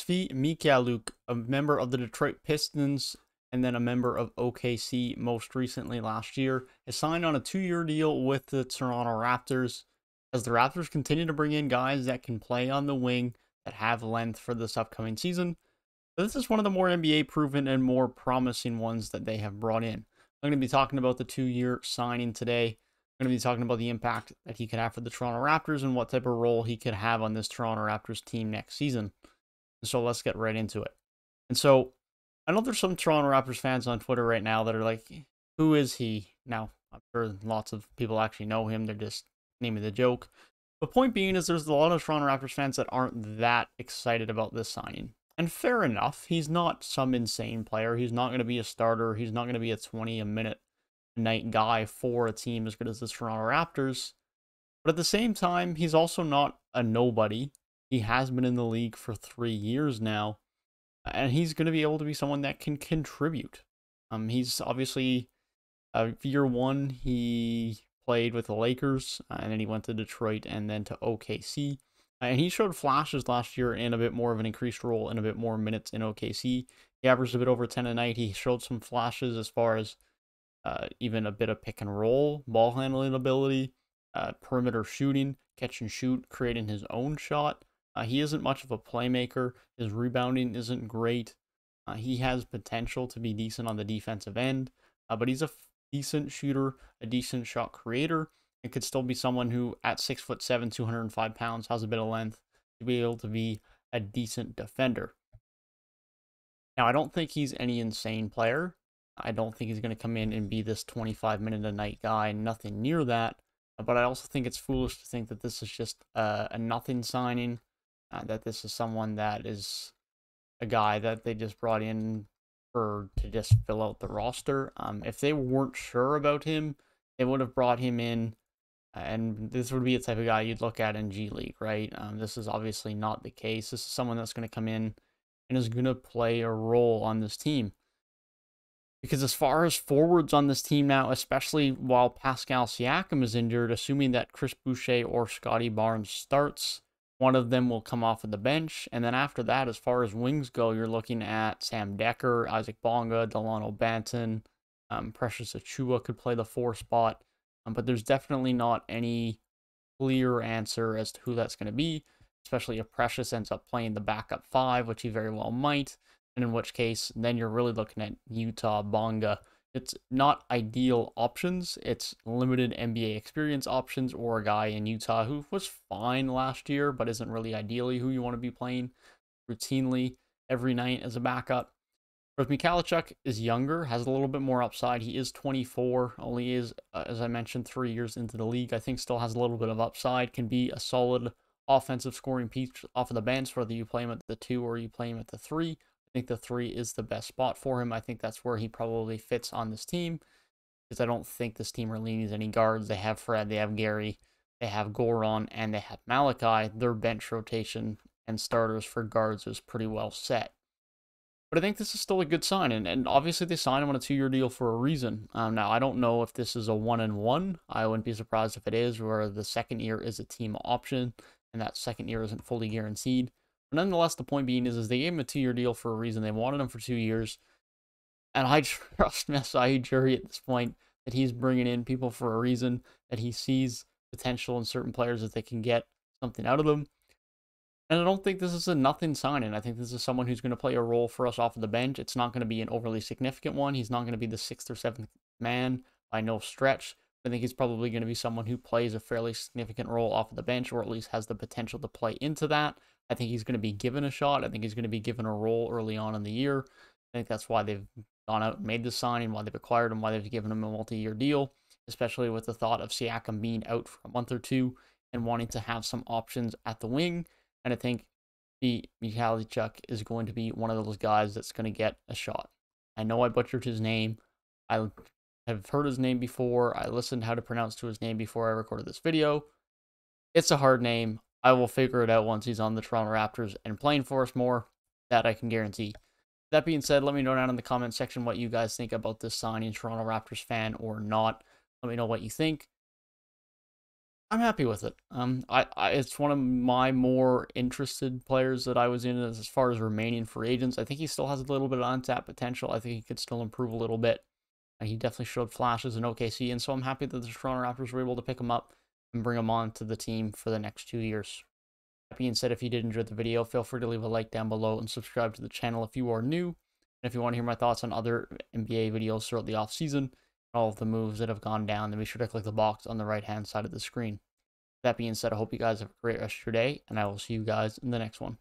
Svi Mykhailiuk, a member of the Detroit Pistons and then a member of OKC most recently last year, has signed on a 2-year deal with the Toronto Raptors. As the Raptors continue to bring in guys that can play on the wing, that have length for this upcoming season, this is one of the more NBA proven and more promising ones that they have brought in. I'm going to be talking about the 2-year signing today. I'm going to be talking about the impact that he could have for the Toronto Raptors and what type of role he could have on this Toronto Raptors team next season. So let's get right into it. And so I know there's some Toronto Raptors fans on Twitter right now that are like, who is he? Now, I'm sure lots of people actually know him. They're just naming the joke. The point being is there's a lot of Toronto Raptors fans that aren't that excited about this signing. And fair enough. He's not some insane player. He's not going to be a starter. He's not going to be a 20-a-minute night guy for a team as good as the Toronto Raptors. But at the same time, he's also not a nobody. He has been in the league for 3 years now, and he's going to be able to be someone that can contribute. He's obviously, year one, he played with the Lakers, and then he went to Detroit and then to OKC. And he showed flashes last year in a bit more of an increased role and a bit more minutes in OKC. He averaged a bit over 10 a night. He showed some flashes as far as even a bit of pick and roll, ball handling ability, perimeter shooting, catch and shoot, creating his own shot. He isn't much of a playmaker. His rebounding isn't great. He has potential to be decent on the defensive end, but he's a decent shooter, a decent shot creator, and could still be someone who, at 6'7", 205 pounds, has a bit of length to be able to be a decent defender. Now, I don't think he's any insane player. I don't think he's going to come in and be this 25-minute-a-night guy, nothing near that. But I also think it's foolish to think that this is just a nothing signing. That this is someone that is a guy that they just brought in to just fill out the roster. If they weren't sure about him, they would have brought him in, and this would be a type of guy you'd look at in G League, right? This is obviously not the case. This is someone that's going to come in and is going to play a role on this team. Because as far as forwards on this team now, especially while Pascal Siakam is injured, assuming that Chris Boucher or Scotty Barnes starts, one of them will come off of the bench. And then after that, as far as wings go, you're looking at Sam Decker, Isaac Bonga, Delano Banton, Precious Achiuwa could play the 4 spot. But there's definitely not any clear answer as to who that's going to be, especially if Precious ends up playing the backup 5, which he very well might. And in which case, then you're really looking at Utah, Bonga. It's not ideal options. It's limited NBA experience options, or a guy in Utah who was fine last year, but isn't really ideally who you want to be playing routinely every night as a backup. Svi Mykhailiuk is younger, has a little bit more upside. He is 24, only is, as I mentioned, 3 years into the league. I think still has a little bit of upside, can be a solid offensive scoring piece off of the bench, whether you play him at the 2 or you play him at the 3. I think the 3 is the best spot for him. I think that's where he probably fits on this team, because I don't think this team really needs any guards. They have Fred, they have Gary, they have Goran, and they have Malachi. Their bench rotation and starters for guards is pretty well set. But I think this is still a good sign, and obviously they signed him on a 2-year deal for a reason. Now, I don't know if this is a 1-and-1. I wouldn't be surprised if it is, where the second year is a team option, and that second year isn't fully guaranteed. But nonetheless, the point being is they gave him a 2-year deal for a reason. They wanted him for 2 years. And I trust Masai Ujiri at this point that he's bringing in people for a reason, that he sees potential in certain players, that they can get something out of them. And I don't think this is a nothing signing. I think this is someone who's going to play a role for us off of the bench. It's not going to be an overly significant one. He's not going to be the 6th or 7th man by no stretch. I think he's probably going to be someone who plays a fairly significant role off of the bench, or at least has the potential to play into that. I think he's going to be given a shot. I think he's going to be given a role early on in the year. I think that's why they've gone out and made this signing, why they've acquired him, why they've given him a multi-year deal, especially with the thought of Siakam being out for a month or two and wanting to have some options at the wing. And I think Mykhailiuk is going to be one of those guys that's going to get a shot. I know I butchered his name. I have heard his name before. I listened how to pronounce to his name before I recorded this video. It's a hard name. I will figure it out once he's on the Toronto Raptors and playing for us more. That I can guarantee. That being said, let me know down in the comment section what you guys think about this signing, Toronto Raptors fan or not. Let me know what you think. I'm happy with it. It's one of my more interested players that I was in as far as remaining free agents. I think he still has a little bit of untapped potential. I think he could still improve a little bit. He definitely showed flashes in OKC, and so I'm happy that the Toronto Raptors were able to pick him up and bring him on to the team for the next 2 years. That being said, if you did enjoy the video, feel free to leave a like down below and subscribe to the channel if you are new. And if you want to hear my thoughts on other NBA videos throughout the offseason, all of the moves that have gone down, then be sure to click the box on the right-hand side of the screen. That being said, I hope you guys have a great rest of your day, and I will see you guys in the next one.